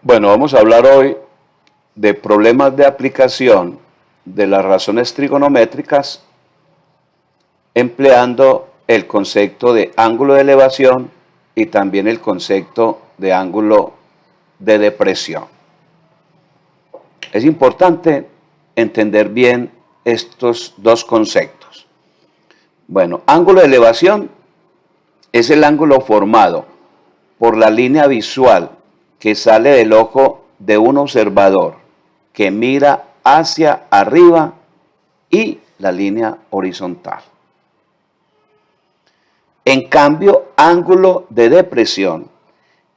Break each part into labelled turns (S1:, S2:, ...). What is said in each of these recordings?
S1: Bueno, vamos a hablar hoy de problemas de aplicación de las razones trigonométricas empleando el concepto de ángulo de elevación y también el concepto de ángulo de depresión. Es importante entender bien estos dos conceptos. Bueno, ángulo de elevación es el ángulo formado por la línea visual que sale del ojo de un observador que mira hacia arriba y la línea horizontal. En cambio, ángulo de depresión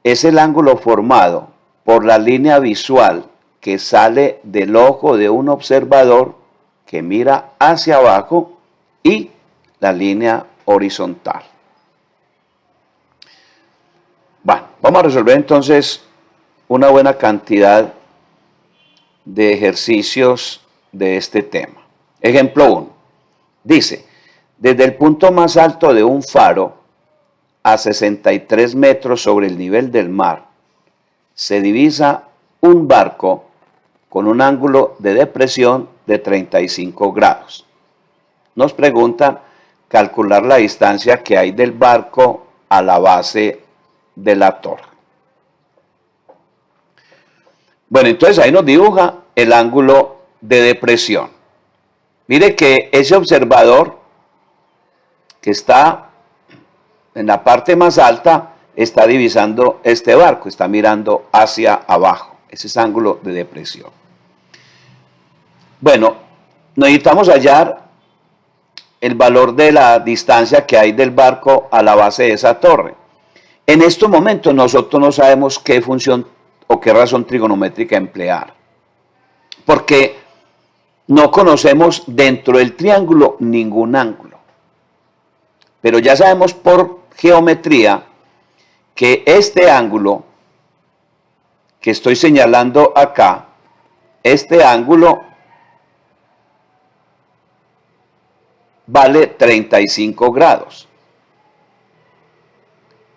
S1: es el ángulo formado por la línea visual que sale del ojo de un observador que mira hacia abajo y la línea horizontal. Bueno, vamos a resolver entonces una buena cantidad de ejercicios de este tema. Ejemplo 1. Dice, desde el punto más alto de un faro a 63 metros sobre el nivel del mar, se divisa un barco con un ángulo de depresión de 35 grados. Nos preguntan calcular la distancia que hay del barco a la base de la torre. Bueno, entonces ahí nos dibuja el ángulo de depresión. Mire que ese observador que está en la parte más alta está divisando este barco, está mirando hacia abajo. Ese es ángulo de depresión. Bueno, necesitamos hallar el valor de la distancia que hay del barco a la base de esa torre. En estos momentos nosotros no sabemos qué función o qué razón trigonométrica emplear, porque no conocemos dentro del triángulo ningún ángulo. Pero ya sabemos por geometría que este ángulo que estoy señalando acá, este ángulo vale 35 grados.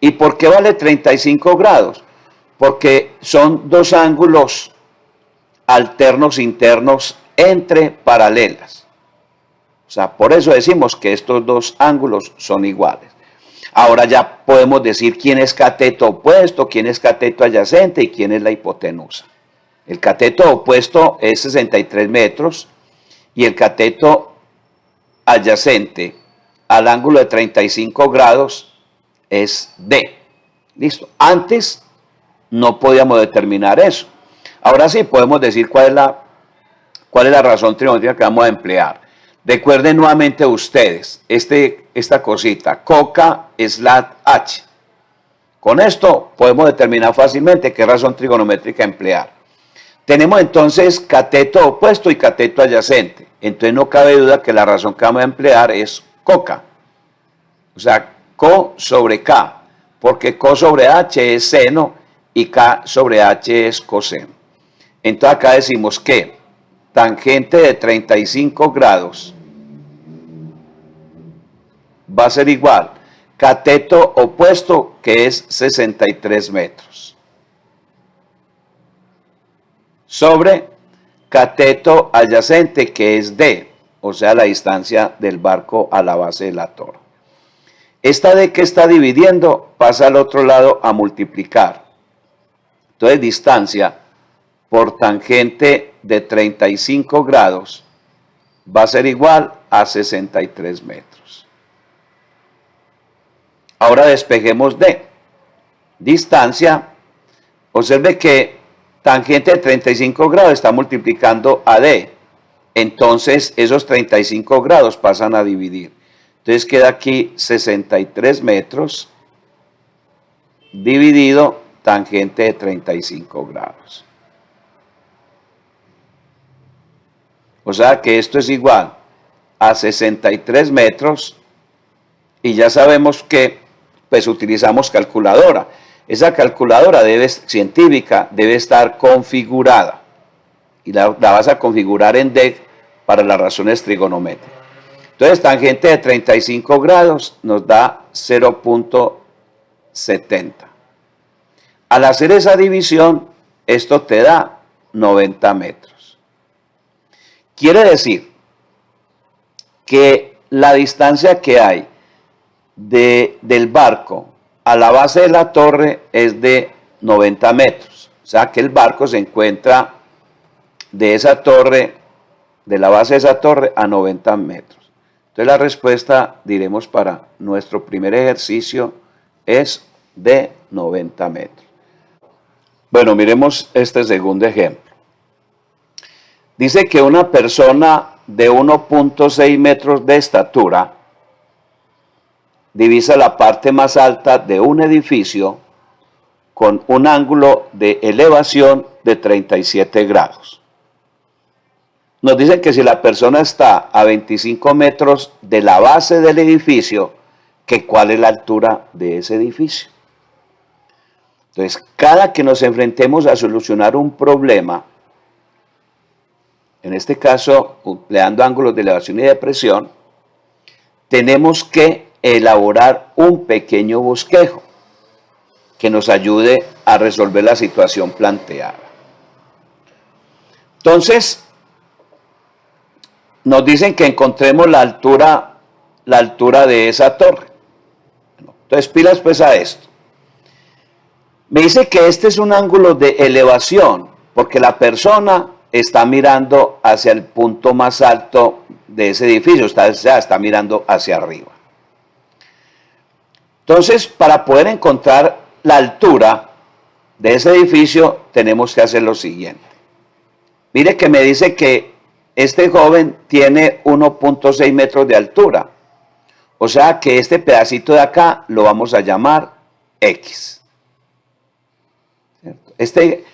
S1: ¿Y por qué vale 35 grados? Porque son dos ángulos alternos internos entre paralelas. O sea, por eso decimos que estos dos ángulos son iguales. Ahora ya podemos decir quién es cateto opuesto, quién es cateto adyacente y quién es la hipotenusa. El cateto opuesto es 63 metros y el cateto adyacente al ángulo de 35 grados es D. Listo. Antes no podíamos determinar eso. Ahora sí podemos decir cuál es la razón trigonométrica que vamos a emplear. Recuerden nuevamente ustedes esta cosita, coca slat h. Con esto podemos determinar fácilmente qué razón trigonométrica emplear. Tenemos entonces cateto opuesto y cateto adyacente. Entonces no cabe duda que la razón que vamos a emplear es coca. O sea, co sobre k, porque co sobre h es seno y k sobre h es coseno. Entonces acá decimos que tangente de 35 grados va a ser igual cateto opuesto, que es 63 metros, sobre cateto adyacente, que es D, o sea, la distancia del barco a la base de la torre. Esta D que está dividiendo pasa al otro lado a multiplicar. Entonces, distancia por tangente de 35 grados va a ser igual a 63 metros. Ahora despejemos D. Distancia, observe que tangente de 35 grados está multiplicando a D. Entonces esos 35 grados pasan a dividir. Entonces queda aquí 63 metros dividido tangente de 35 grados. O sea que esto es igual a 63 metros y ya sabemos que pues utilizamos calculadora. Esa calculadora científica debe estar configurada y la vas a configurar en DEC para las razones trigonométricas. Entonces, tangente de 35 grados nos da 0.70. Al hacer esa división, esto te da 90 metros. Quiere decir que la distancia que hay del barco a la base de la torre es de 90 metros. O sea que el barco se encuentra de esa torre, de la base de esa torre a 90 metros. Entonces la respuesta, diremos, para nuestro primer ejercicio es de 90 metros. Bueno, miremos este segundo ejemplo. Dice que una persona de 1.6 metros de estatura divisa la parte más alta de un edificio con un ángulo de elevación de 37 grados. Nos dicen que si la persona está a 25 metros de la base del edificio, que cuál es la altura de ese edificio. Entonces, cada que nos enfrentemos a solucionar un problema, en este caso, empleando ángulos de elevación y de presión, tenemos que elaborar un pequeño bosquejo que nos ayude a resolver la situación planteada. Entonces, nos dicen que encontremos la altura de esa torre. Entonces, pilas pues a esto. Me dice que este es un ángulo de elevación, porque la persona está mirando hacia el punto más alto de ese edificio, está mirando hacia arriba. Entonces, para poder encontrar la altura de ese edificio, tenemos que hacer lo siguiente. Mire que me dice que este joven tiene 1.6 metros de altura. O sea que este pedacito de acá lo vamos a llamar X. Este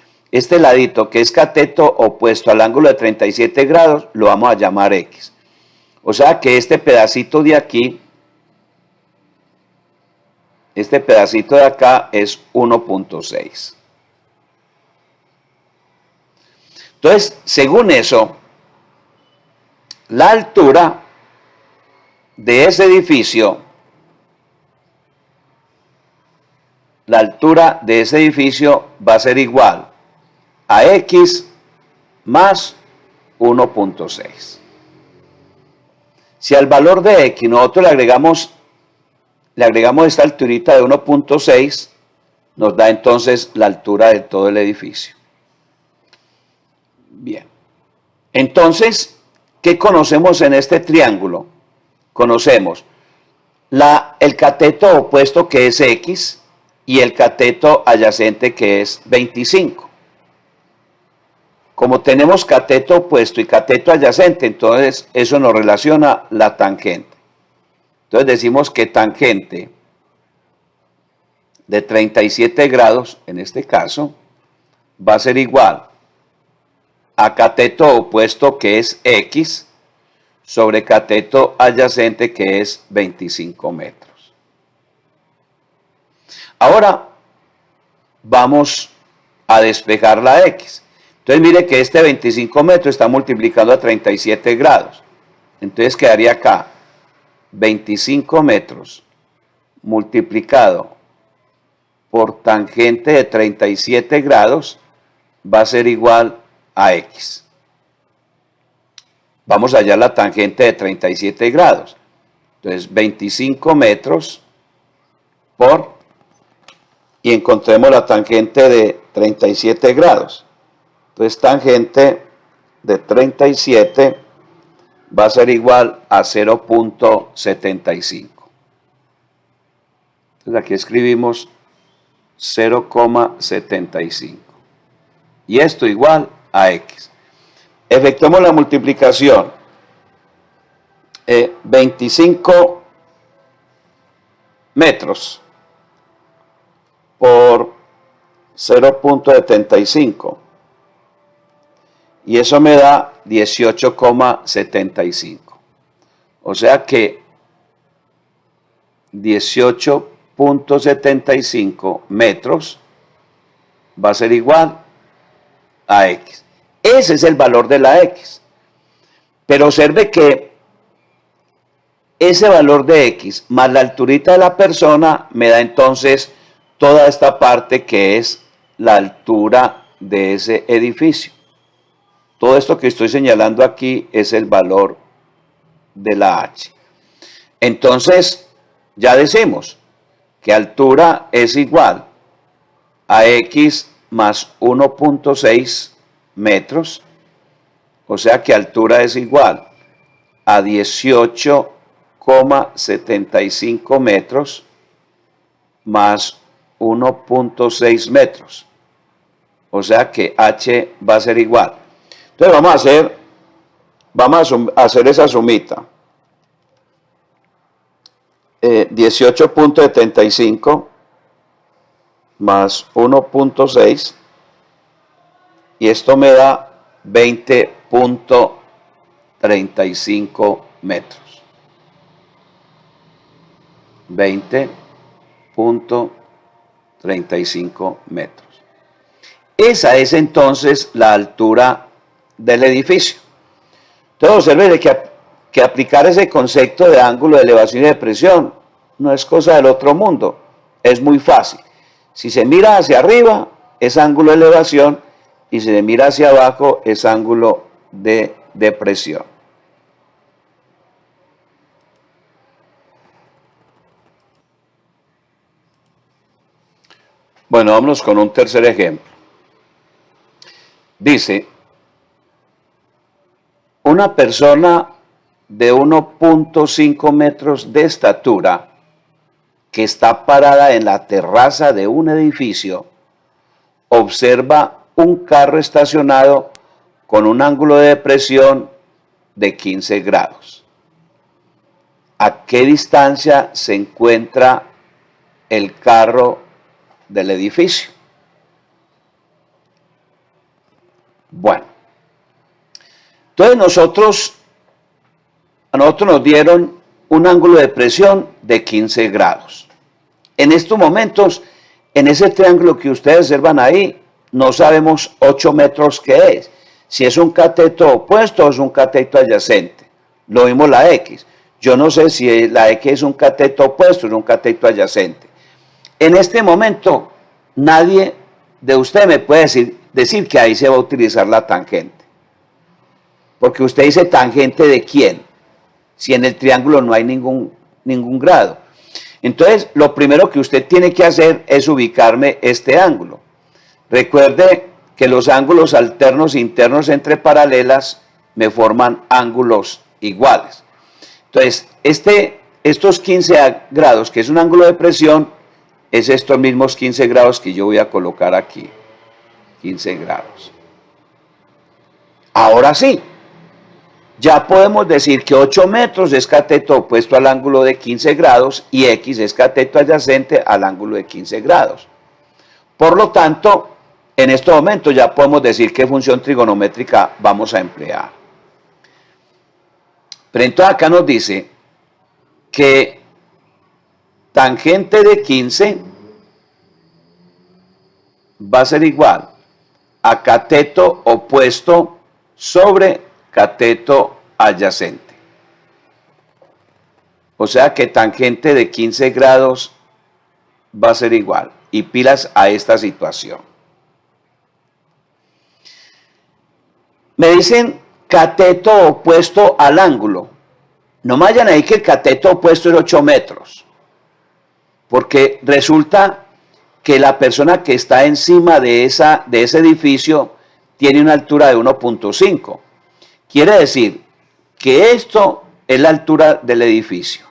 S1: ladito que es cateto opuesto al ángulo de 37 grados lo vamos a llamar X. O sea que este pedacito de aquí, este pedacito de acá es 1.6. Entonces, según eso, la altura de ese edificio, va a ser igual a X más 1.6. Si al valor de X nosotros le agregamos esta alturita de 1.6, nos da entonces la altura de todo el edificio. Bien. Entonces, ¿qué conocemos en este triángulo? Conocemos el cateto opuesto, que es X, y el cateto adyacente, que es 25. Como tenemos cateto opuesto y cateto adyacente, entonces eso nos relaciona la tangente. Entonces decimos que tangente de 37 grados, en este caso, va a ser igual a cateto opuesto, que es X, sobre cateto adyacente, que es 25 metros. Ahora vamos a despejar la X. Entonces mire que este 25 metros está multiplicando a 37 grados. Entonces quedaría acá 25 metros multiplicado por tangente de 37 grados va a ser igual a X. Vamos a hallar la tangente de 37 grados. Entonces 25 metros y encontremos la tangente de 37 grados. Entonces tangente de 37 va a ser igual a 0.75. Entonces aquí escribimos 0,75. Y esto igual a X. Efectuemos la multiplicación. 25 metros por 0.75. Y eso me da 18,75. O sea que 18.75 metros va a ser igual a X. Ese es el valor de la X. Pero observe que ese valor de X más la alturita de la persona me da entonces toda esta parte que es la altura de ese edificio. Todo esto que estoy señalando aquí es el valor de la H. Entonces, ya decimos que altura es igual a X más 1.6 metros, o sea que altura es igual a 18,75 metros más 1.6 metros, o sea que H va a ser igual. Entonces vamos a hacer esa sumita. 18.75 más 1.6 y esto me da 20.35 metros. 20.35 metros. Esa es entonces la altura del edificio. Entonces observen que aplicar ese concepto de ángulo de elevación y de presión no es cosa del otro mundo, es muy fácil. Si se mira hacia arriba es ángulo de elevación y si se mira hacia abajo es ángulo de presión. Bueno, vámonos con un tercer ejemplo. Dice, una persona de 1.5 metros de estatura que está parada en la terraza de un edificio observa un carro estacionado con un ángulo de depresión de 15 grados. ¿A qué distancia se encuentra el carro del edificio? Bueno, entonces a nosotros nos dieron un ángulo de presión de 15 grados. En estos momentos, en ese triángulo que ustedes observan ahí, no sabemos 8 metros qué es. Si es un cateto opuesto o es un cateto adyacente. Lo mismo la X. Yo no sé si la X es un cateto opuesto o es un cateto adyacente. En este momento, nadie de ustedes me puede decir que ahí se va a utilizar la tangente. Porque usted dice tangente de quién, si en el triángulo no hay ningún grado. Entonces, lo primero que usted tiene que hacer es ubicarme este ángulo. Recuerde que los ángulos alternos e internos entre paralelas me forman ángulos iguales. Entonces, estos 15 grados, que es un ángulo de presión, es estos mismos 15 grados que yo voy a colocar aquí. 15 grados. Ahora sí, ya podemos decir que 8 metros es cateto opuesto al ángulo de 15 grados y X es cateto adyacente al ángulo de 15 grados. Por lo tanto, en este momento ya podemos decir qué función trigonométrica vamos a emplear. Pero entonces acá nos dice que tangente de 15 va a ser igual a cateto opuesto sobre cateto adyacente. O sea que tangente de 15 grados va a ser igual. Y pilas a esta situación. Me dicen cateto opuesto al ángulo. No me vayan ahí que el cateto opuesto es 8 metros. Porque resulta que la persona que está encima de ese edificio tiene una altura de 1.5. Quiere decir que esto es la altura del edificio.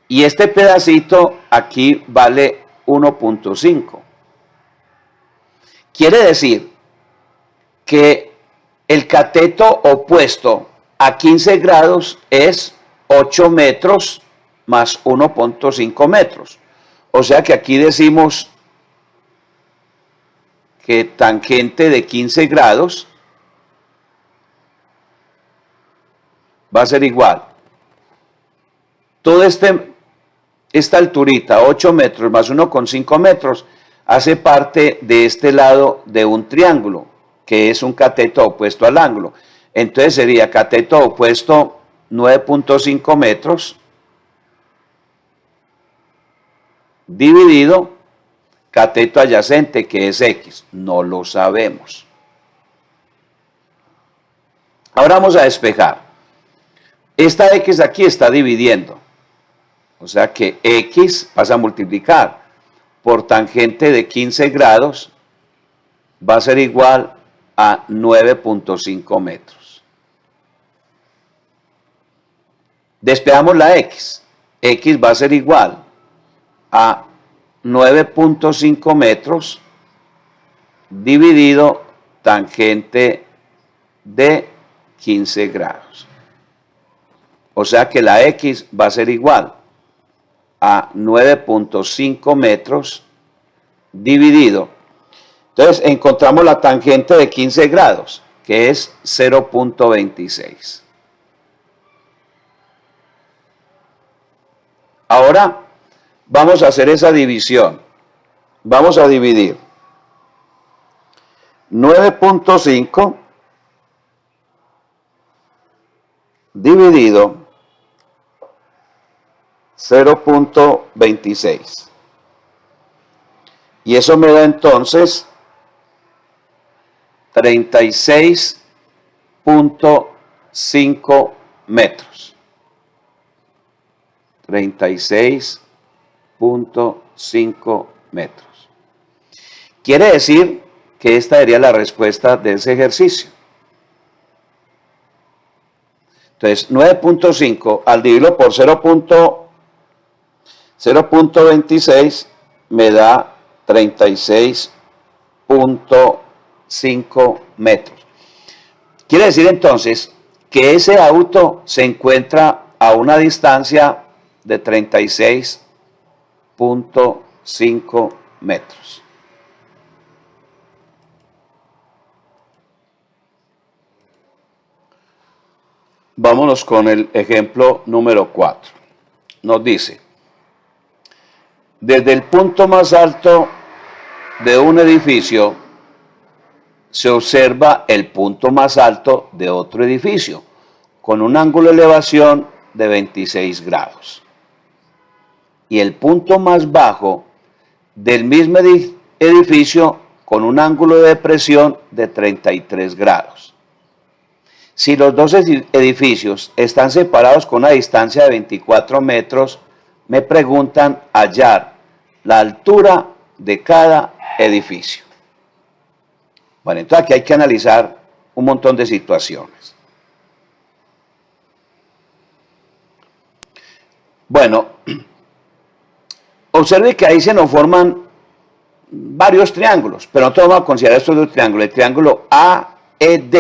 S1: Y este pedacito aquí vale 1.5. Quiere decir que el cateto opuesto a 15 grados es 8 metros más 1.5 metros. O sea que aquí decimos que tangente de 15 grados va a ser igual. Todo esta alturita, 8 metros más 1,5 metros, hace parte de este lado de un triángulo, que es un cateto opuesto al ángulo. Entonces sería cateto opuesto 9.5 metros dividido cateto adyacente, que es X. No lo sabemos. Ahora vamos a despejar. Esta X aquí está dividiendo. O sea que X pasa a multiplicar por tangente de 15 grados, va a ser igual a 9.5 metros. Despejamos la X. X va a ser igual a 9.5 metros dividido tangente de 15 grados. O sea que la X va a ser igual a 9.5 metros dividido. Entonces encontramos la tangente de 15 grados, que es 0.26. Ahora vamos a hacer esa división. Vamos a dividir 9.5 dividido 0.26. Y eso me da entonces 36.5 metros. 36.5 metros. Quiere decir que esta sería la respuesta de ese ejercicio. Entonces, 9.5 al dividirlo por 0.26 me da 36.5 metros. Quiere decir entonces que ese auto se encuentra a una distancia de 36.5 metros. Vámonos con el ejemplo número 4. Nos dice, desde el punto más alto de un edificio se observa el punto más alto de otro edificio con un ángulo de elevación de 26 grados. Y el punto más bajo del mismo edificio con un ángulo de depresión de 33 grados. Si los dos edificios están separados con una distancia de 24 metros, me preguntan hallar la altura de cada edificio. Bueno, entonces aquí hay que analizar un montón de situaciones. Bueno, observe que ahí se nos forman varios triángulos, pero nosotros vamos a considerar estos dos triángulos, el triángulo AED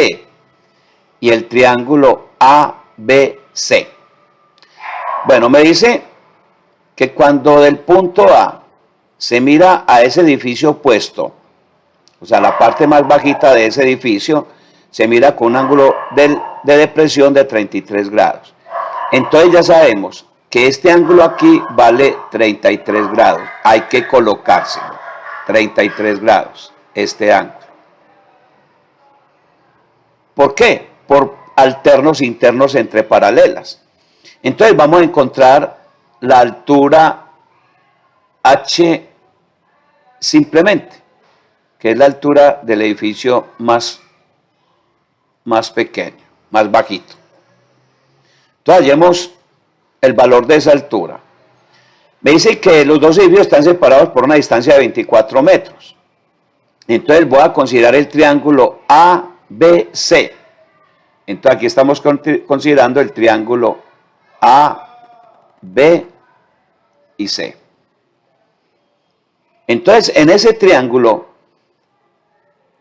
S1: y el triángulo ABC. Bueno, me dice que cuando del punto A se mira a ese edificio opuesto, o sea, la parte más bajita de ese edificio, se mira con un ángulo de depresión de 33 grados. Entonces ya sabemos que este ángulo aquí vale 33 grados. Hay que colocárselo. 33 grados, este ángulo. ¿Por qué? Por alternos internos entre paralelas. Entonces vamos a encontrar la altura H simplemente, que es la altura del edificio más pequeño, más bajito. Entonces hallemos el valor de esa altura. Me dice que los dos edificios están separados por una distancia de 24 metros. Entonces voy a considerar el triángulo ABC. Entonces aquí estamos considerando el triángulo A, B y C. Entonces en ese triángulo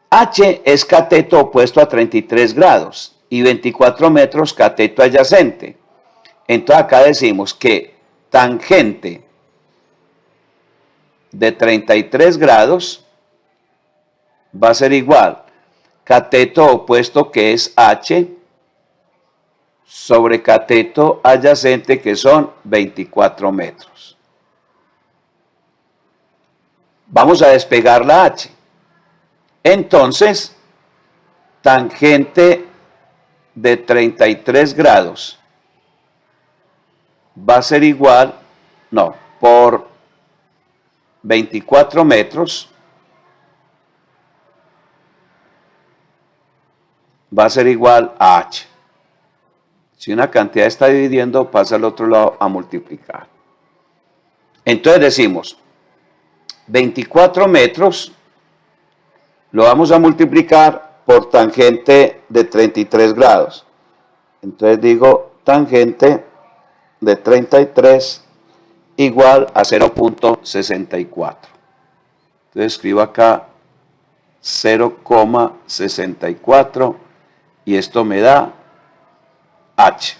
S1: H es cateto opuesto a 33 grados y 24 metros cateto adyacente. Entonces acá decimos que tangente de 33 grados va a ser igual cateto opuesto, que es H, sobre cateto adyacente, que son 24 metros. Vamos a despegar la H. Entonces, tangente de 33 grados va a ser igual, no, por 24 metros va a ser igual a H. Si una cantidad está dividiendo, pasa al otro lado a multiplicar. Entonces decimos, 24 metros lo vamos a multiplicar por tangente de 33 grados. Entonces digo, tangente de 33 igual a 0.64. Entonces escribo acá 0,64 y esto me da H.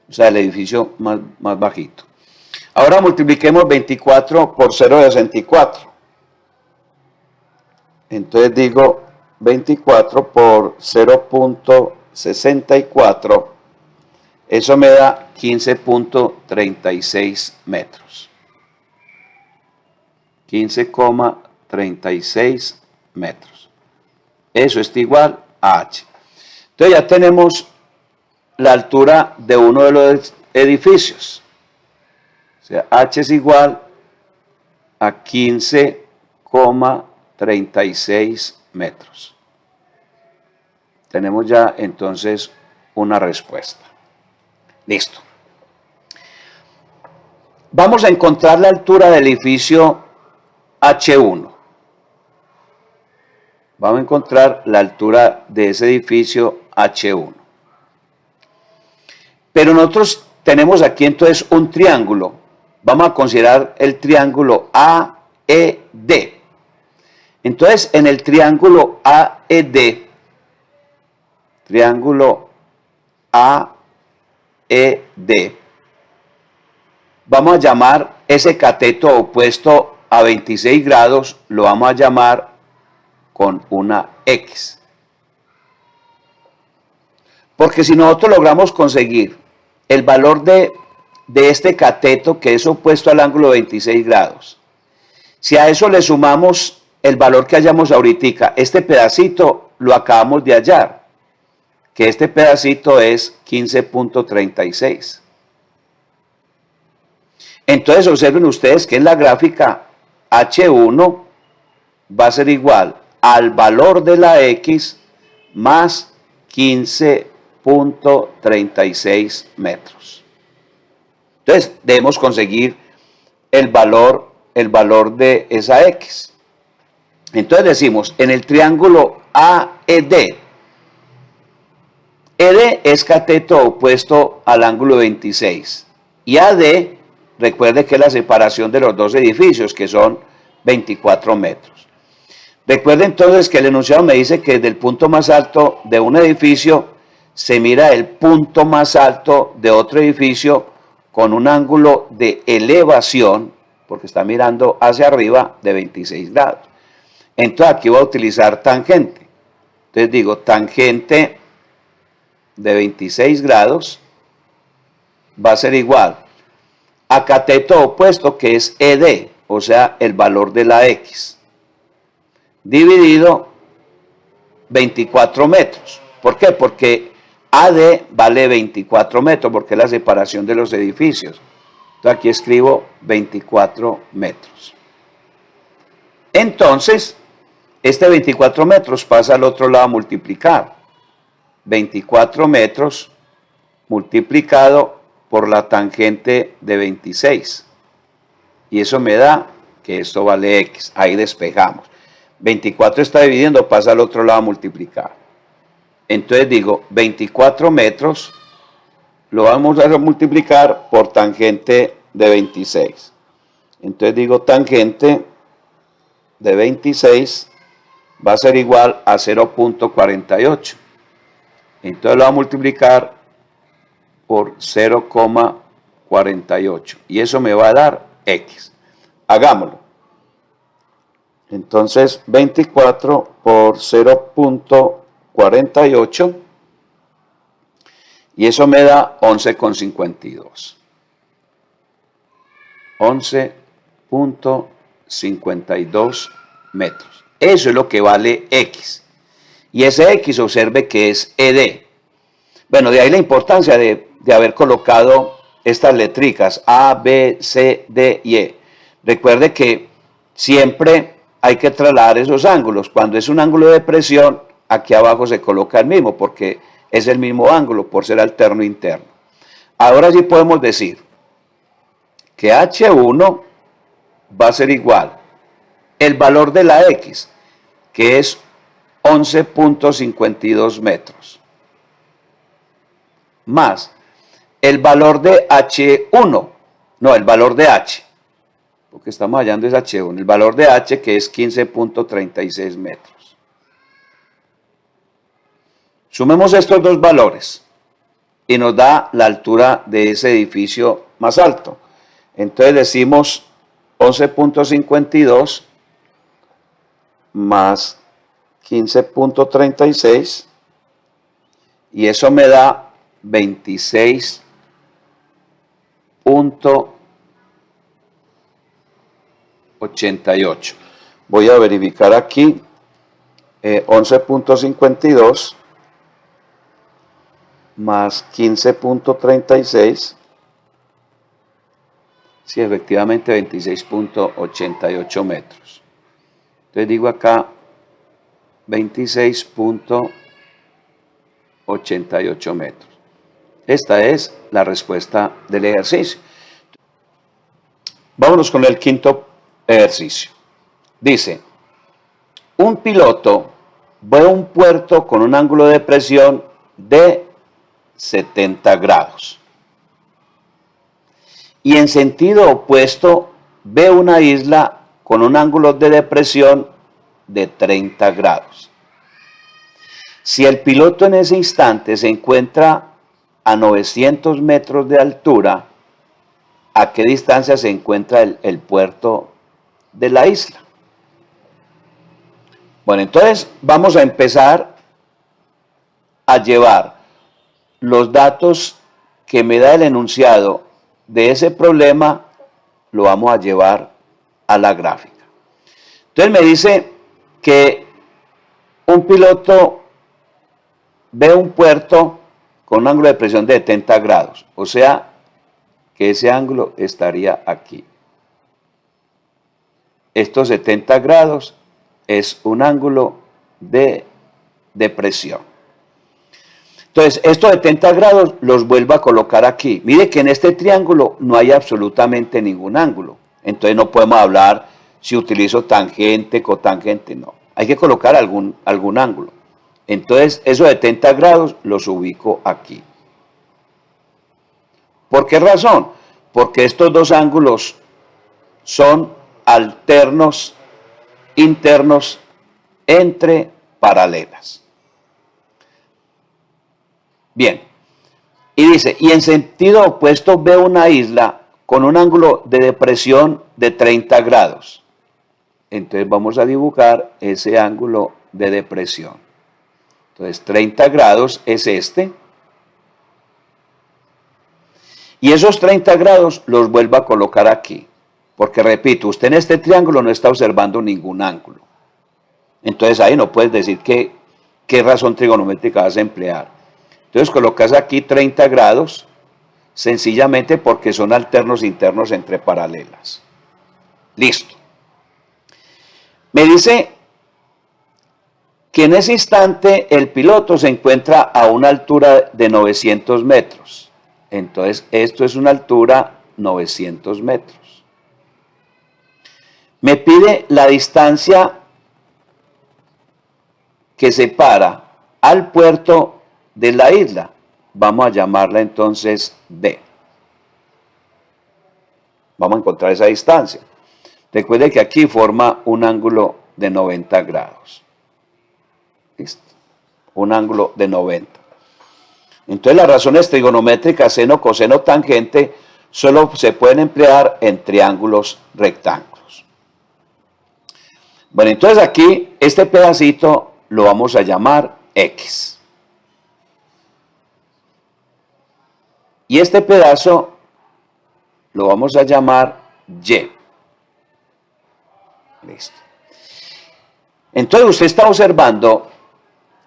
S1: O sea, el edificio más bajito. Ahora multipliquemos 24 por 0,64. Entonces digo 24 por 0.64. Eso me da 15.36 metros. 15,36 metros. Eso está igual a H. Entonces ya tenemos la altura de uno de los edificios. O sea, H es igual a 15,36 metros. Tenemos ya entonces una respuesta. Listo. Vamos a encontrar la altura del edificio H1. Vamos a encontrar la altura de ese edificio H1. Pero nosotros tenemos aquí entonces un triángulo. Vamos a considerar el triángulo AED. Entonces, en el triángulo AED, vamos a llamar ese cateto opuesto a 26 grados, lo vamos a llamar con una X. Porque si nosotros logramos conseguir el valor de este cateto que es opuesto al ángulo de 26 grados, si a eso le sumamos el valor que hallamos ahorita, este pedacito lo acabamos de hallar, que este pedacito es 15.36. Entonces observen ustedes que en la gráfica H1 va a ser igual al valor de la X más 15.36 metros. Entonces debemos conseguir el valor de esa X. Entonces decimos, en el triángulo AED, ED es cateto opuesto al ángulo 26 y AD, recuerde que es la separación de los dos edificios, que son 24 metros. Recuerde entonces que el enunciado me dice que desde el punto más alto de un edificio se mira el punto más alto de otro edificio con un ángulo de elevación, porque está mirando hacia arriba, de 26 grados. Entonces aquí voy a utilizar tangente. Entonces digo, tangente de 26 grados va a ser igual a cateto opuesto, que es ED, o sea, el valor de la X, dividido 24 metros. ¿Por qué? Porque AD vale 24 metros, porque es la separación de los edificios. Entonces aquí escribo 24 metros. Entonces, este 24 metros pasa al otro lado a multiplicar. 24 metros multiplicado por la tangente de 26. Y eso me da que esto vale X. Ahí despejamos. 24 está dividiendo, pasa al otro lado a multiplicar. Entonces digo, 24 metros lo vamos a multiplicar por tangente de 26. Entonces digo, tangente de 26 va a ser igual a 0.48. Entonces lo va a multiplicar por 0,48. Y eso me va a dar X. Hagámoslo. Entonces 24 por 0.48. Y eso me da 11,52. 11.52 metros. Eso es lo que vale X. Y ese X, observe que es ED. Bueno, de ahí la importancia de haber colocado estas letricas A, B, C, D y E. Recuerde que siempre hay que trasladar esos ángulos. Cuando es un ángulo de presión, aquí abajo se coloca el mismo, porque es el mismo ángulo por ser alterno interno. Ahora sí podemos decir que H1 va a ser igual el valor de la X, que es 11.52 metros, más el valor de H1, no, el valor de H, porque estamos hallando es H1, el valor de H, que es 15.36 metros. Sumemos estos dos valores y nos da la altura de ese edificio más alto. Entonces decimos 11.52 más 15.36 y eso me da 26.88. Voy a verificar aquí 11.52 más 15.36. Sí, efectivamente 26.88 metros. Entonces digo acá 26.88 metros. Esta es la respuesta del ejercicio. Vámonos con el quinto ejercicio. Dice, un piloto ve un puerto con un ángulo de presión de 70 grados. Y en sentido opuesto ve una isla con un ángulo de depresión de 30 grados. Si el piloto en ese instante se encuentra a 900 metros de altura, ¿a qué distancia se encuentra el puerto de la isla? Bueno, entonces vamos a empezar a llevar los datos que me da el enunciado de ese problema, lo vamos a llevar a la gráfica. Entonces me dice que un piloto ve un puerto con un ángulo de presión de 70 grados, o sea que ese ángulo estaría aquí. Estos 70 grados es un ángulo de depresión. Entonces, estos 70 grados los vuelvo a colocar aquí. Mire que en este triángulo no hay absolutamente ningún ángulo. Entonces no podemos hablar si utilizo tangente, cotangente, no. Hay que colocar algún ángulo. Entonces, esos 70 grados los ubico aquí. ¿Por qué razón? Porque estos dos ángulos son alternos internos entre paralelas. Bien, y dice, y en sentido opuesto veo una isla con un ángulo de depresión de 30 grados. Entonces vamos a dibujar ese ángulo de depresión. Entonces 30 grados es este. Y esos 30 grados los vuelvo a colocar aquí. Porque repito, usted en este triángulo no está observando ningún ángulo. Entonces ahí no puedes decir qué razón trigonométrica vas a emplear. Entonces colocas aquí 30 grados, sencillamente porque son alternos internos entre paralelas. Listo. Me dice que en ese instante el piloto se encuentra a una altura de 900 metros. Entonces esto es una altura 900 metros. Me pide la distancia que separa al puerto de la isla. Vamos a llamarla entonces D. Vamos a encontrar esa distancia. Recuerde que aquí forma un ángulo de 90 grados. ¿Listo? Un ángulo de 90. Entonces las razones trigonométricas seno, coseno, tangente solo se pueden emplear en triángulos rectángulos. Bueno, entonces aquí este pedacito lo vamos a llamar X. Y este pedazo lo vamos a llamar Y. Listo. Entonces usted está observando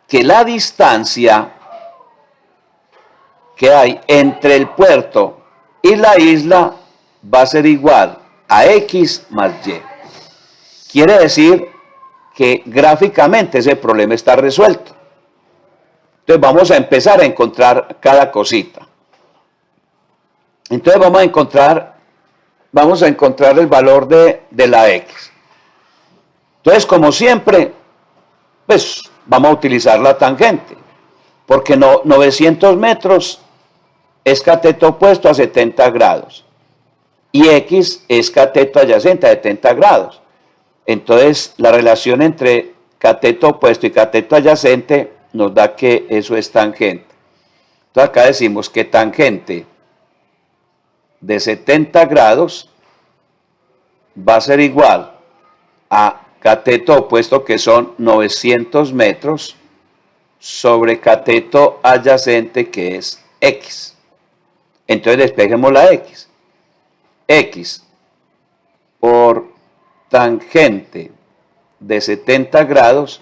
S1: que la distancia que hay entre el puerto y la isla va a ser igual a X más Y. Quiere decir que gráficamente ese problema está resuelto. Entonces vamos a empezar a encontrar cada cosita. Entonces vamos a encontrar el valor de la X. Entonces, como siempre, pues vamos a utilizar la tangente, porque 900 metros es cateto opuesto a 70 grados y X es cateto adyacente a 70 grados. Entonces, la relación entre cateto opuesto y cateto adyacente nos da que eso es tangente. Entonces, acá decimos que tangente de 70 grados va a ser igual a cateto opuesto, que son 900 metros, sobre cateto adyacente, que es X. Entonces despejemos la X. X por tangente de 70 grados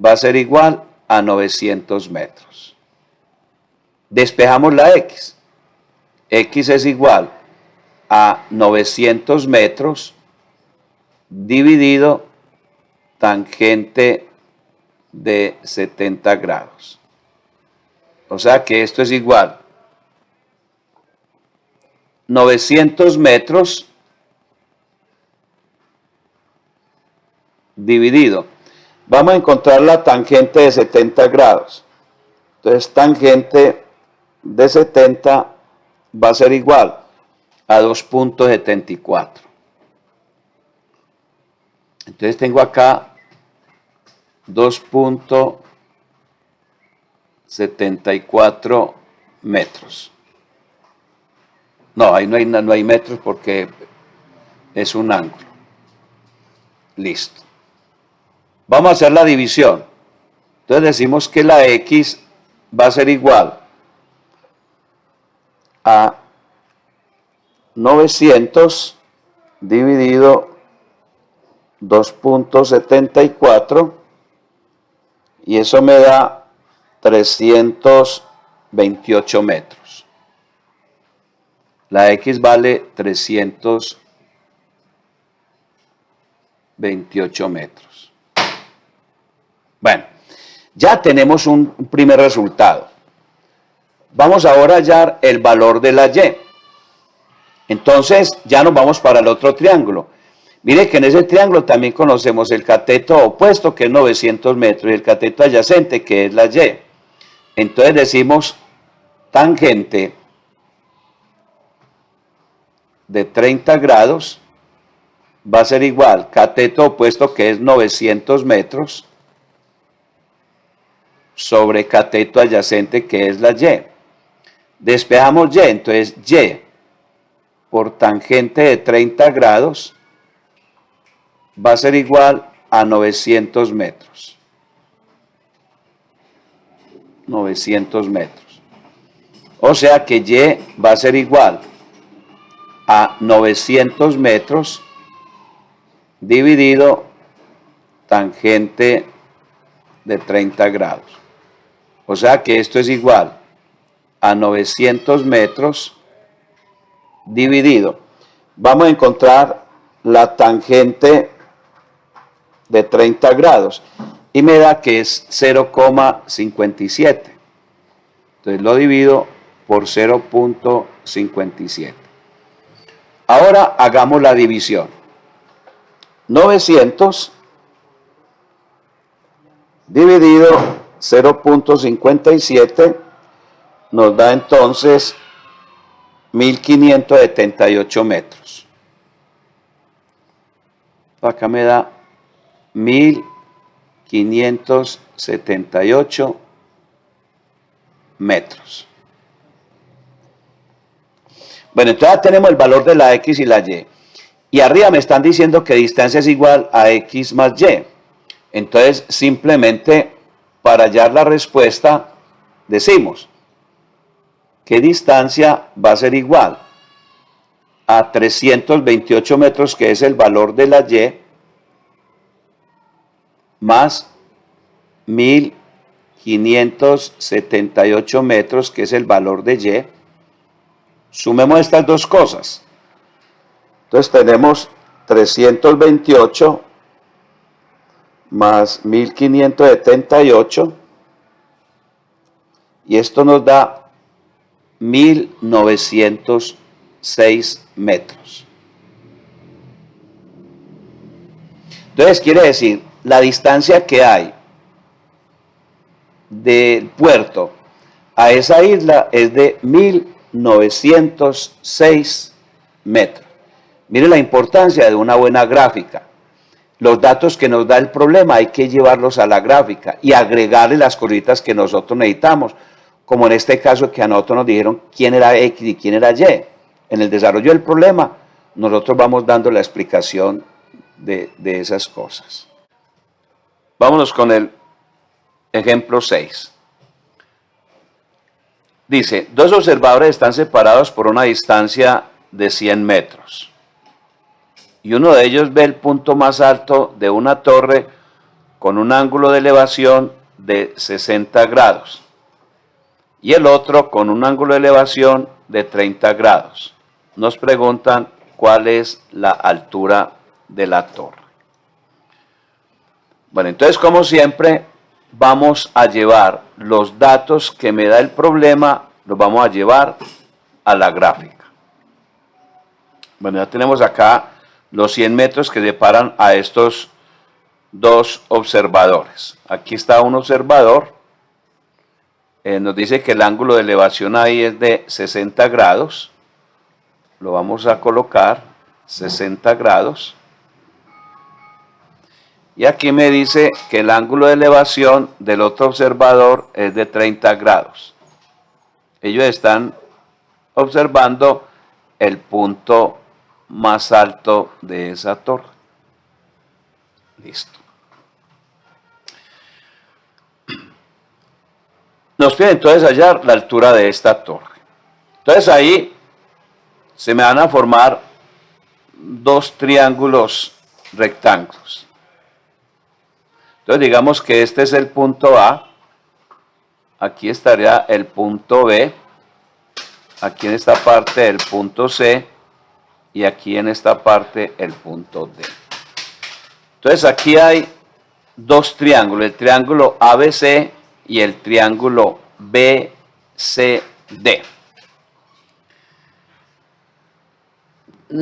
S1: va a ser igual a 900 metros. Despejamos la X. X es igual a 900 metros dividido tangente de 70 grados. O sea que esto es igual 900 metros dividido. Vamos a encontrar la tangente de 70 grados. Entonces, tangente de 70 va a ser igual a 2.74. Entonces tengo acá 2.74 metros. No, ahí no hay metros porque es un ángulo. Listo. Vamos a hacer la división. Entonces decimos que la X va a ser igual a 900 dividido 2.74 y eso me da 328 metros. La X vale 328 metros. Bueno, ya tenemos un primer resultado. Vamos ahora a hallar el valor de la Y. Entonces ya nos vamos para el otro triángulo. Mire que en ese triángulo también conocemos el cateto opuesto, que es 900 metros, y el cateto adyacente, que es la Y. Entonces decimos tangente de 30 grados va a ser igual cateto opuesto, que es 900 metros, sobre cateto adyacente, que es la Y. Despejamos Y, entonces Y por tangente de 30 grados va a ser igual a 900 metros. 900 metros. O sea que Y va a ser igual a 900 metros dividido tangente de 30 grados. O sea que esto es igual a 900 metros dividido. Vamos a encontrar la tangente de 30 grados y me da que es 0,57. Entonces lo divido por 0.57. Ahora hagamos la división. 900 dividido 0.57 nos da entonces 1578 metros. Acá me da 1578 metros. Bueno, entonces ya tenemos el valor de la X y la Y. Y arriba me están diciendo que distancia es igual a X más Y. Entonces, simplemente para hallar la respuesta, decimos que distancia va a ser igual a 328 metros, que es el valor de la Y, más 1578 metros, que es el valor de Y. Sumemos estas dos cosas. Entonces tenemos 328 más 1578 y esto nos da 1906 metros. Entonces quiere decir, la distancia que hay del puerto a esa isla es de 1906 metros. Mire la importancia de una buena gráfica. Los datos que nos da el problema hay que llevarlos a la gráfica y agregarle las cositas que nosotros necesitamos, como en este caso que a nosotros nos dijeron quién era X y quién era Y. En el desarrollo del problema, nosotros vamos dando la explicación de esas cosas. Vámonos con el ejemplo 6. Dice, dos observadores están separados por una distancia de 100 metros. Y uno de ellos ve el punto más alto de una torre con un ángulo de elevación de 60 grados. Y el otro con un ángulo de elevación de 30 grados. Nos preguntan cuál es la altura de la torre. Bueno, entonces como siempre vamos a llevar los datos que me da el problema, los vamos a llevar a la gráfica. Bueno, ya tenemos acá los 100 metros que separan a estos dos observadores. Aquí está un observador, nos dice que el ángulo de elevación ahí es de 60 grados, lo vamos a colocar 60 grados. Y aquí me dice que el ángulo de elevación del otro observador es de 30 grados. Ellos están observando el punto más alto de esa torre. Listo. Nos pide entonces hallar la altura de esta torre. Entonces ahí se me van a formar dos triángulos rectángulos. Entonces digamos que este es el punto A, aquí estaría el punto B, aquí en esta parte el punto C y aquí en esta parte el punto D. Entonces aquí hay dos triángulos, el triángulo ABC y el triángulo BCD.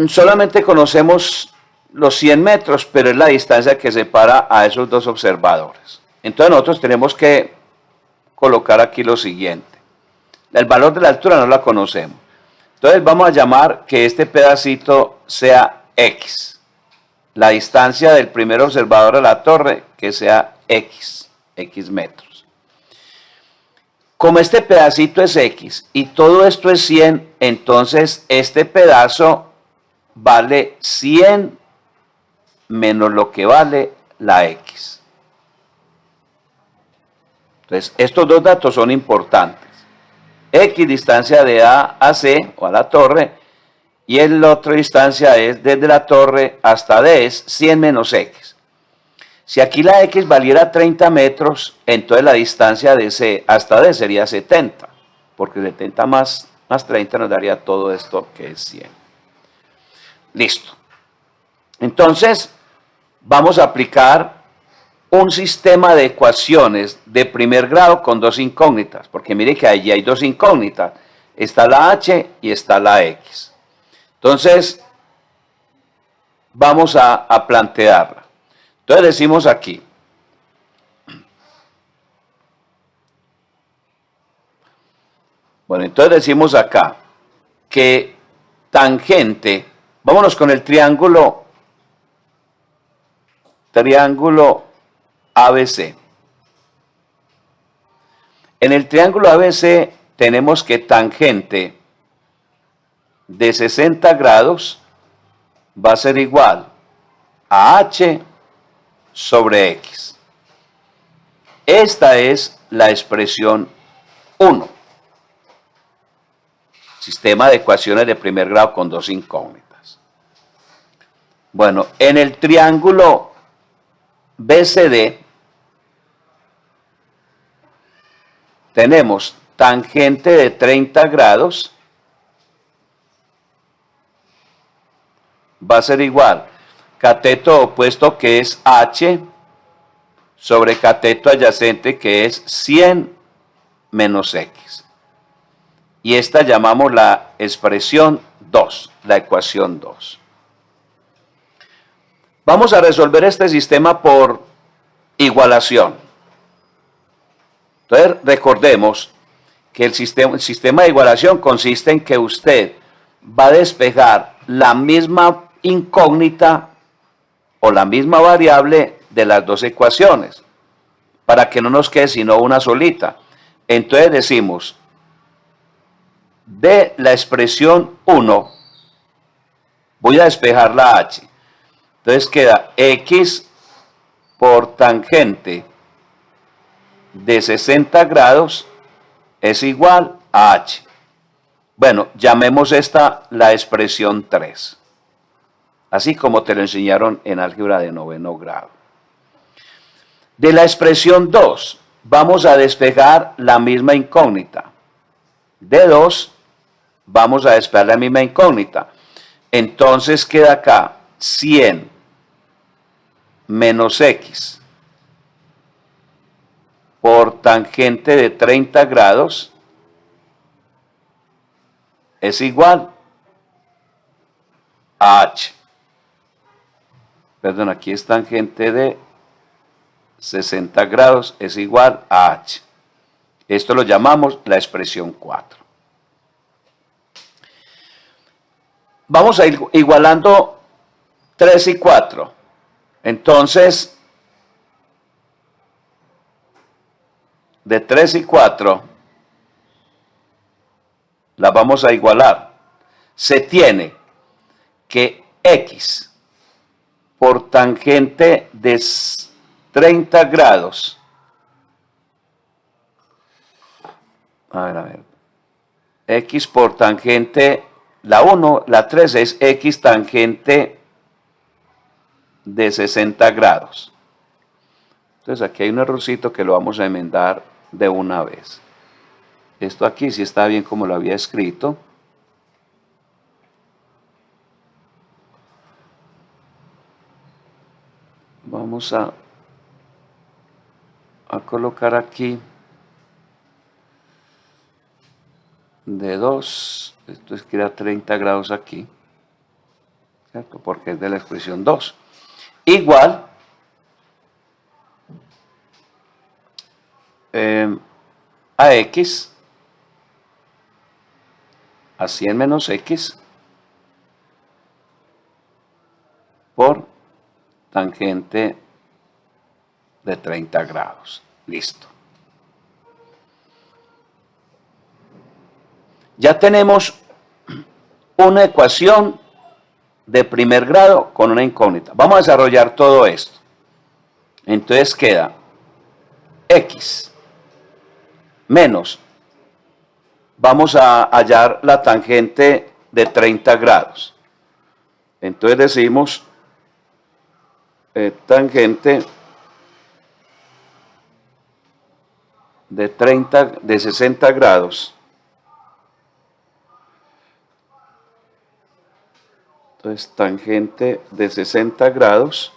S1: Solamente conocemos los 100 metros, pero es la distancia que separa a esos dos observadores. Entonces nosotros tenemos que colocar aquí lo siguiente. El valor de la altura no la conocemos. Entonces vamos a llamar que este pedacito sea X. La distancia del primer observador a la torre que sea X metros. Como este pedacito es X y todo esto es 100, entonces este pedazo vale 100 menos lo que vale la X. Entonces, estos dos datos son importantes. X, distancia de A a C, o a la torre, y la otra distancia es desde la torre hasta D, es 100 menos X. Si aquí la X valiera 30 metros, entonces la distancia de C hasta D sería 70, porque 70 más 30 nos daría todo esto que es 100. Listo. Entonces, vamos a aplicar un sistema de ecuaciones de primer grado con dos incógnitas, porque mire que allí hay dos incógnitas, está la H y está la X. Entonces, vamos a plantearla. Entonces decimos aquí, bueno, entonces decimos acá que tangente, vámonos con el triángulo ABC. En el triángulo ABC tenemos que tangente de 60 grados va a ser igual a H sobre X. Esta es la expresión 1. Sistema de ecuaciones de primer grado con dos incógnitas. Bueno, en el triángulo BCD tenemos tangente de 30 grados va a ser igual cateto opuesto, que es H, sobre cateto adyacente, que es 100 menos X. Y esta llamamos la expresión 2, la ecuación 2. Vamos a resolver este sistema por igualación. Entonces, recordemos que el sistema de igualación consiste en que usted va a despejar la misma incógnita o la misma variable de las dos ecuaciones, para que no nos quede sino una solita. Entonces decimos, de la expresión 1, voy a despejar la h. Entonces queda x por tangente de 60 grados es igual a h. Bueno, llamemos esta la expresión 3, así como te lo enseñaron en álgebra de 9º grado. De la expresión 2, vamos a despejar la misma incógnita. De 2, vamos a despejar la misma incógnita. Entonces queda acá 100 menos x por tangente de 30 grados es igual a h. Perdón, aquí es tangente de 60 grados es igual a h. Esto lo llamamos la expresión 4. Vamos a ir igualando 3 y 4. Entonces, de 3 y 4, las vamos a igualar. Se tiene que x por tangente de 30 grados. A ver. X por tangente, la 1, la 3 es x tangente de 60 grados. Entonces aquí hay un errorcito que lo vamos a enmendar de una vez. Esto aquí sí está bien como lo había escrito. Vamos a colocar aquí de 2, esto es que era 30 grados aquí, ¿cierto? Porque es de la expresión 2. Igual a x, a 100 menos x, por tangente de 30 grados. Listo. Ya tenemos una ecuación de primer grado con una incógnita. Vamos a desarrollar todo esto. Entonces queda x menos, vamos a hallar la tangente de 30 grados. Entonces decimos tangente de 60 grados. Entonces tangente de 60 grados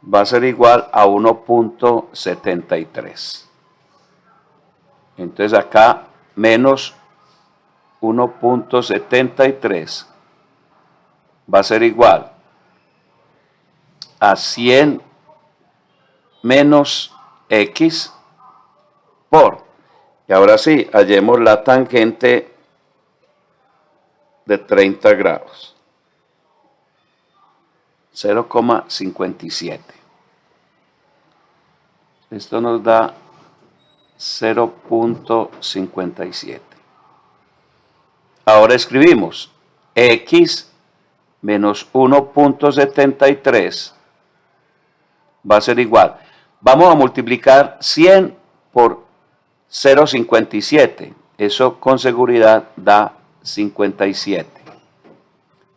S1: va a ser igual a 1.73. Entonces acá menos 1.73 va a ser igual a 100 menos x por, y ahora sí, hallemos la tangente de 30 grados. 0,57. Esto nos da 0.57. Ahora escribimos x menos 1.73 va a ser igual. Vamos a multiplicar 100 por 0,57. Eso con seguridad da 57.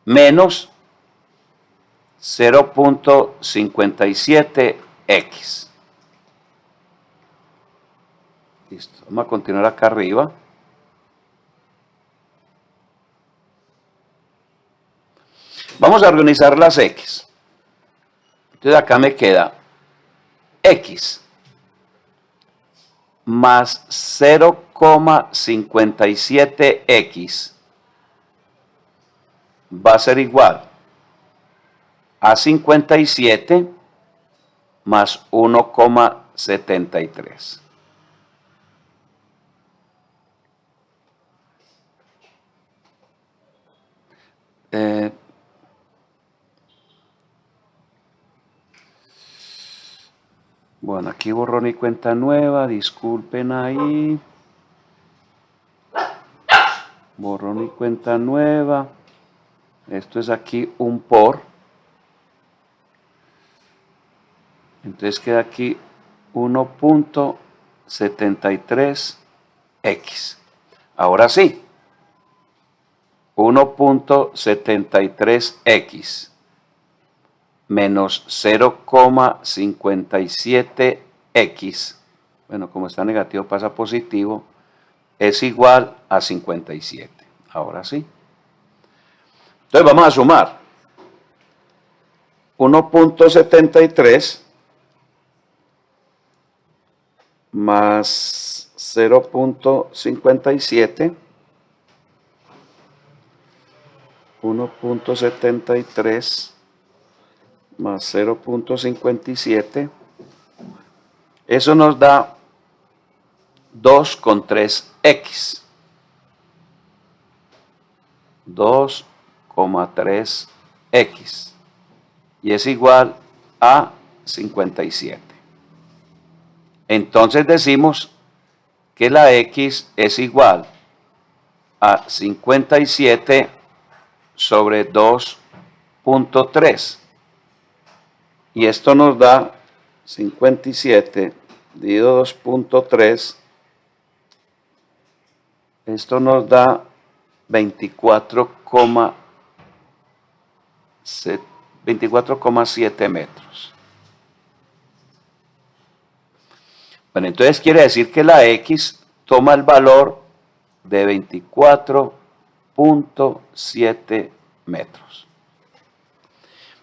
S1: Menos 0.57x. Listo. Vamos a continuar acá arriba. Vamos a organizar las X. Entonces acá me queda X más 0,57X va a ser igual a 57 más 1,73. Bueno, aquí borrón y cuenta nueva, disculpen ahí. Borrón y cuenta nueva. Esto es aquí un por. Entonces queda aquí 1,73x. Ahora sí. 1,73x menos 0,57x, bueno, como está negativo pasa a positivo, es igual a 57. Ahora sí. Entonces vamos a sumar. 1,73 más 0,57. 1,73 más 0,57, eso nos da 2,3x. 2,3x. Y es igual a 57. Entonces decimos que la x es igual a 57 sobre 2,3. Y esto nos da 57 dividido 2,3. Esto nos da 24,7 metros. Bueno, entonces quiere decir que la X toma el valor de 24,7 metros.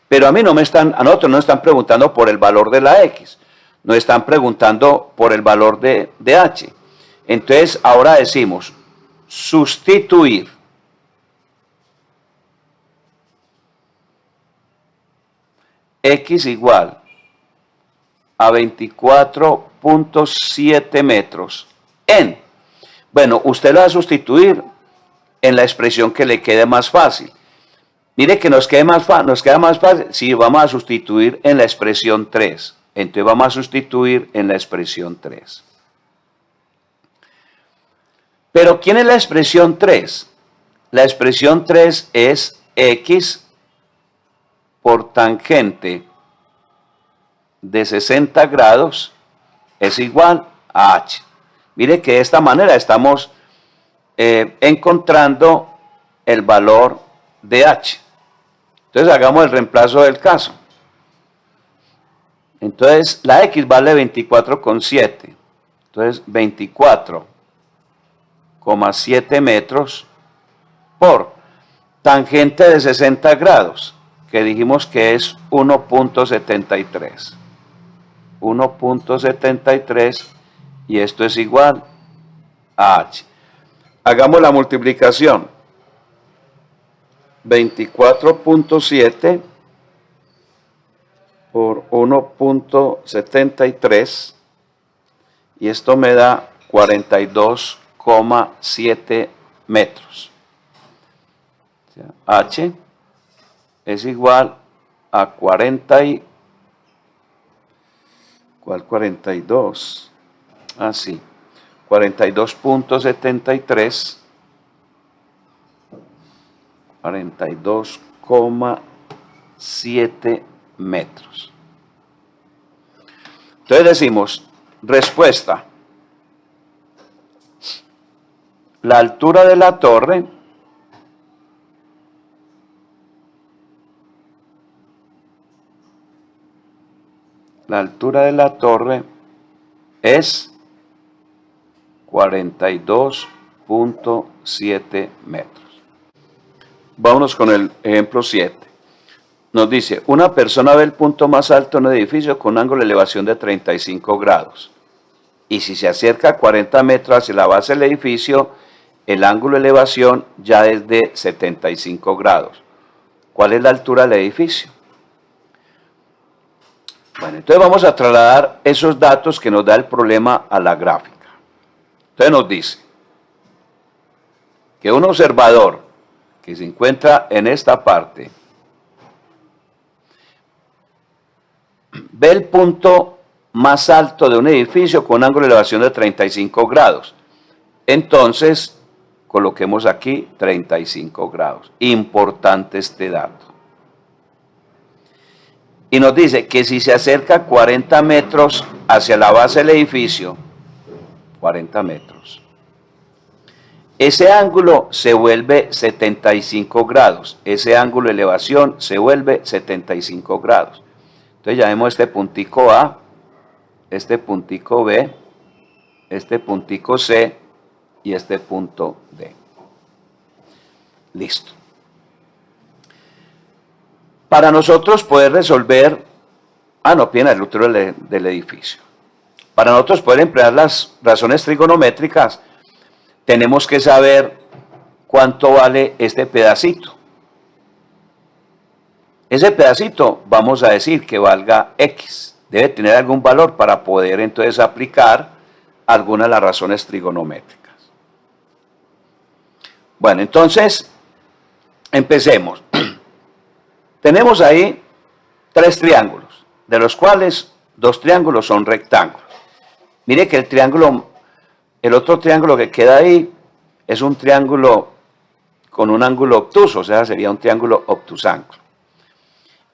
S1: Pero a nosotros no están preguntando por el valor de la X, nos están preguntando por el valor de H. Entonces ahora decimos, sustituir X igual a 24,7 metros en, bueno, usted lo va a sustituir en la expresión que le quede más fácil. Mire que nos queda más fácil si vamos a sustituir en la expresión 3. Entonces vamos a sustituir en la expresión 3. Pero ¿quién es la expresión 3? La expresión 3 es X por tangente de 60 grados es igual a H. Mire que de esta manera estamos encontrando el valor de H. Entonces hagamos el reemplazo del caso. Entonces la X vale 24,7. Entonces 24,7 metros por tangente de 60 grados, que dijimos que es 1,73. 1,73 y esto es igual a H. Hagamos la multiplicación. 24,7 por 1,73 y esto me da 42,7 metros. H es igual a 42. Así. 42,73. 42,7 metros. Entonces decimos, respuesta. La altura de la torre es 42,7 metros. Vámonos con el ejemplo 7. nos dice, una persona ve el punto más alto de un edificio con un ángulo de elevación de 35 grados. Y si se acerca a 40 metros hacia la base del edificio, el ángulo de elevación ya es de 75 grados. ¿Cuál es la altura del edificio? Bueno, entonces vamos a trasladar esos datos que nos da el problema a la gráfica. Entonces nos dice que un observador que se encuentra en esta parte ve el punto más alto de un edificio con un ángulo de elevación de 35 grados. Entonces, coloquemos aquí 35 grados. Importante este dato. Y nos dice que si se acerca 40 metros hacia la base del edificio, 40 metros, ese ángulo se vuelve 75 grados. Ese ángulo de elevación se vuelve 75 grados. Entonces llamemos este puntico A, este puntico B, este puntico C y este punto D. Listo. Para nosotros poder resolver, piden el útero del edificio. Para nosotros poder emplear las razones trigonométricas, tenemos que saber cuánto vale este pedacito. Ese pedacito vamos a decir que valga X. Debe tener algún valor para poder entonces aplicar algunas de las razones trigonométricas. Bueno, entonces, empecemos. Tenemos ahí 3 triángulos, de los cuales 2 triángulos son rectángulos. Mire que el otro triángulo que queda ahí es un triángulo con un ángulo obtuso, o sea, sería un triángulo obtusángulo.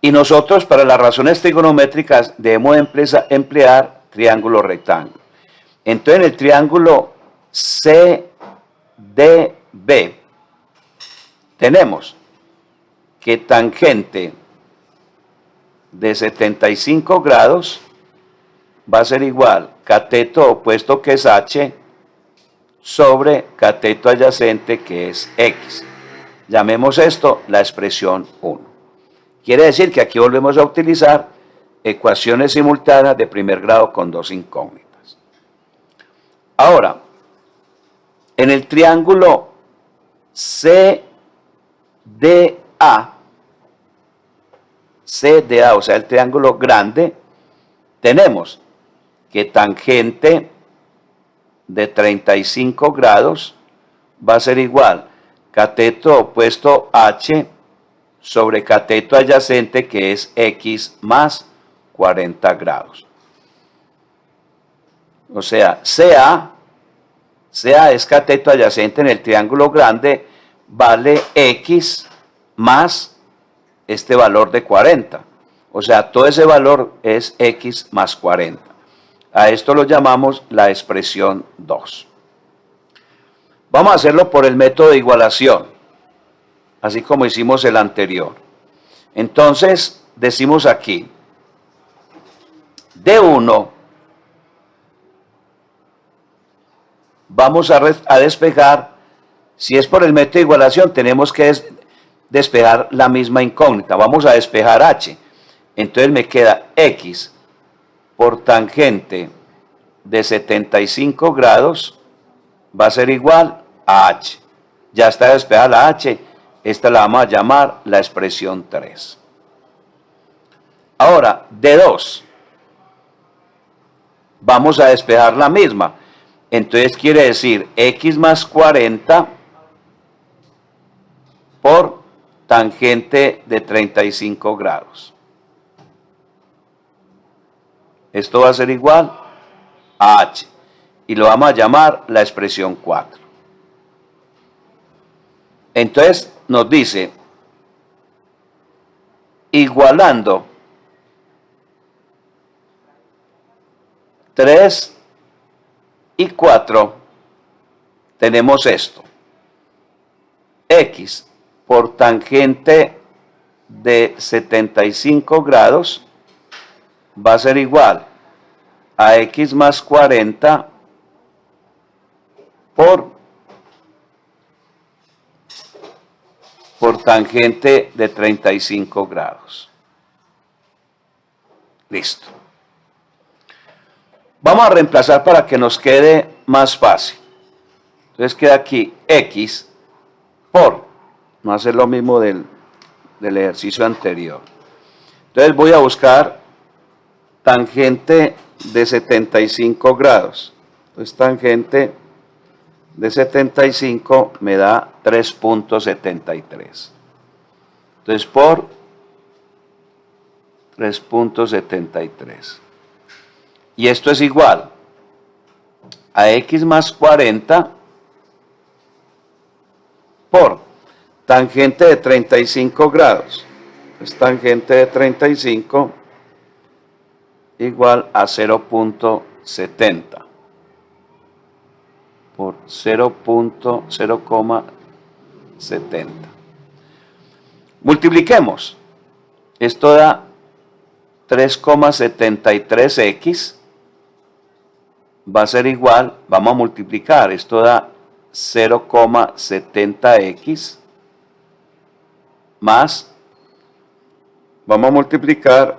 S1: Y nosotros, para las razones trigonométricas, debemos emplear triángulo rectángulo. Entonces, en el triángulo CDB, tenemos que tangente de 75 grados va a ser igual cateto opuesto, que es H, sobre cateto adyacente, que es X. Llamemos esto la expresión 1. Quiere decir que aquí volvemos a utilizar ecuaciones simultáneas de primer grado con 2 incógnitas. Ahora, en el triángulo CDA, o sea, el triángulo grande, tenemos que tangente de 35 grados va a ser igual cateto opuesto H sobre cateto adyacente, que es X más 40 grados. O sea, CA es cateto adyacente en el triángulo grande, vale X más este valor de 40. O sea, todo ese valor es X más 40. A esto lo llamamos la expresión 2. Vamos a hacerlo por el método de igualación, así como hicimos el anterior. Entonces, decimos aquí, D1, vamos a despejar. Si es por el método de igualación, tenemos que despejar la misma incógnita. Vamos a despejar H. Entonces me queda X por tangente de 75 grados va a ser igual a H. Ya está despejada la H. Esta la vamos a llamar la expresión 3. Ahora, D2. Vamos a despejar la misma. Entonces quiere decir X más 40 por tangente de 35 grados. Esto va a ser igual a H. Y lo vamos a llamar la expresión 4. Entonces nos dice, igualando 3 y 4, tenemos esto. X por tangente de 75 grados va a ser igual a X más 40 por tangente de 35 grados. Listo. Vamos a reemplazar para que nos quede más fácil. Entonces queda aquí x por, no hacer lo mismo del ejercicio anterior. Entonces voy a buscar tangente de 75 grados. Entonces tangente de 75 me da 3.73. Entonces por 3.73. Y esto es igual a x más 40 por tangente de 35 grados. Pues tangente de 35 igual a 0.70 por 0.70. Multipliquemos. Esto da 3,73x. Va a ser igual, vamos a multiplicar, esto da 0,70x más, vamos a multiplicar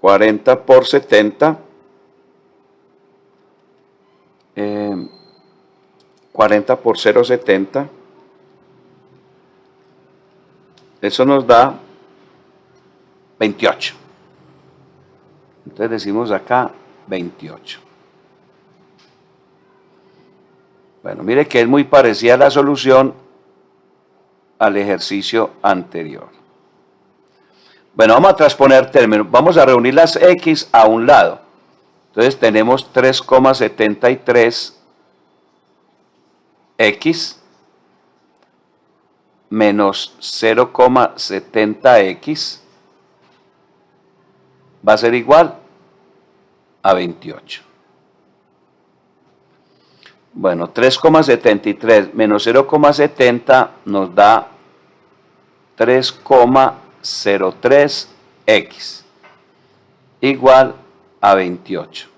S1: 40 por 70, 40 por 0,70, eso nos da 28. Entonces decimos acá 28. Bueno, mire que es muy parecida la solución al ejercicio anterior. Bueno, vamos a transponer términos. Vamos a reunir las x a un lado. Entonces tenemos 3,73x menos 0,70x va a ser igual a 28. Bueno, 3,73 menos 0,70 nos da 3,03x igual a 28.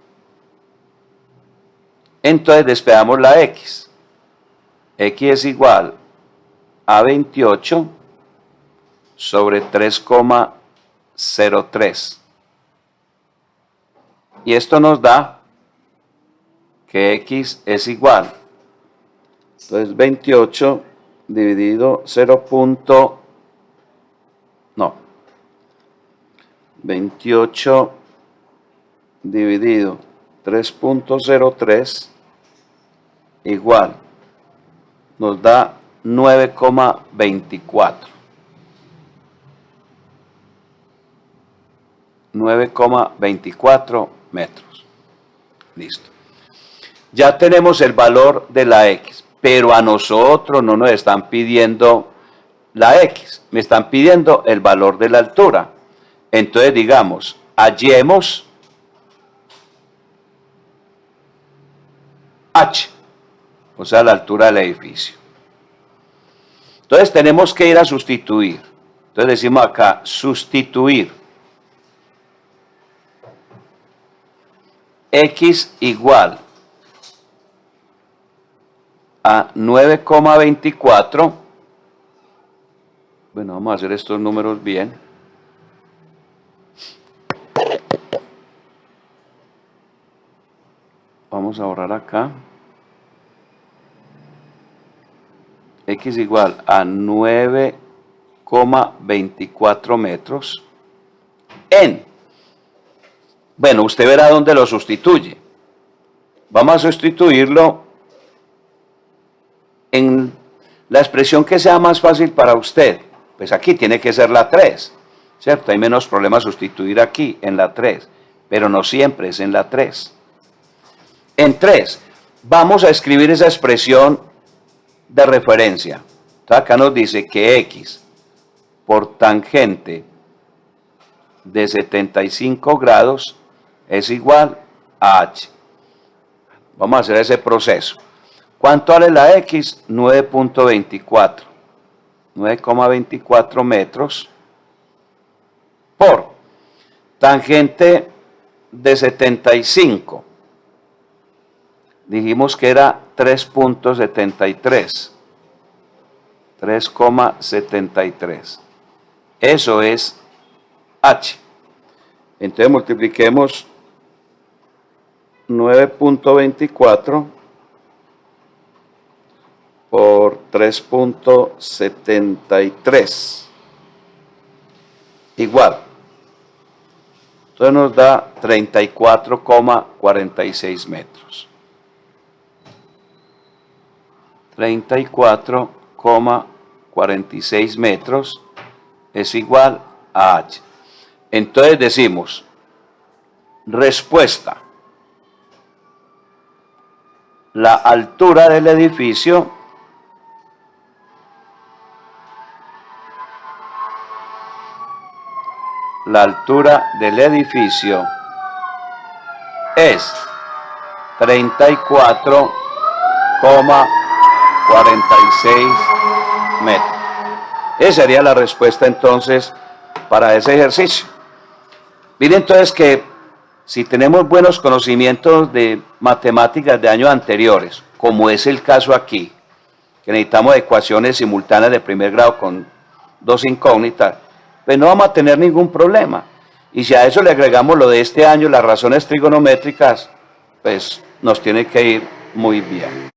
S1: Entonces despejamos la x. X es igual a 28 sobre 3,03. Y esto nos da que x es igual. Entonces 28 dividido 28 dividido 3.03 igual, nos da 9,24. 9,24 metros. Listo. Ya tenemos el valor de la x, pero a nosotros no nos están pidiendo la x, me están pidiendo el valor de la altura. Entonces digamos, hallemos h, o sea, la altura del edificio. Entonces tenemos que ir a sustituir. Entonces decimos acá, sustituir. X igual a 9,24. Bueno, vamos a hacer estos números bien. Vamos a borrar acá. X igual a 9,24 metros en, bueno, usted verá dónde lo sustituye. Vamos a sustituirlo en la expresión que sea más fácil para usted. Pues aquí tiene que ser la 3, ¿cierto? Hay menos problema sustituir aquí en la 3, pero no siempre es en la 3. En 3, vamos a escribir esa expresión de referencia. Entonces acá nos dice que x por tangente de 75 grados es igual a h. Vamos a hacer ese proceso. ¿Cuánto vale la x? 9.24. 9,24 metros por tangente de 75. Dijimos que era 3.73. 3,73. Eso es h. Entonces multipliquemos 9.24 por 3.73 igual. Entonces nos da 34,46 metros. 34,46 metros es igual a H. Entonces decimos, respuesta, la altura del edificio es 34,46 metros. Esa sería la respuesta entonces para ese ejercicio. Miren entonces que si tenemos buenos conocimientos de matemáticas de años anteriores, como es el caso aquí, que necesitamos ecuaciones simultáneas de primer grado con dos incógnitas, pues no vamos a tener ningún problema. Y si a eso le agregamos lo de este año, las razones trigonométricas, pues nos tiene que ir muy bien.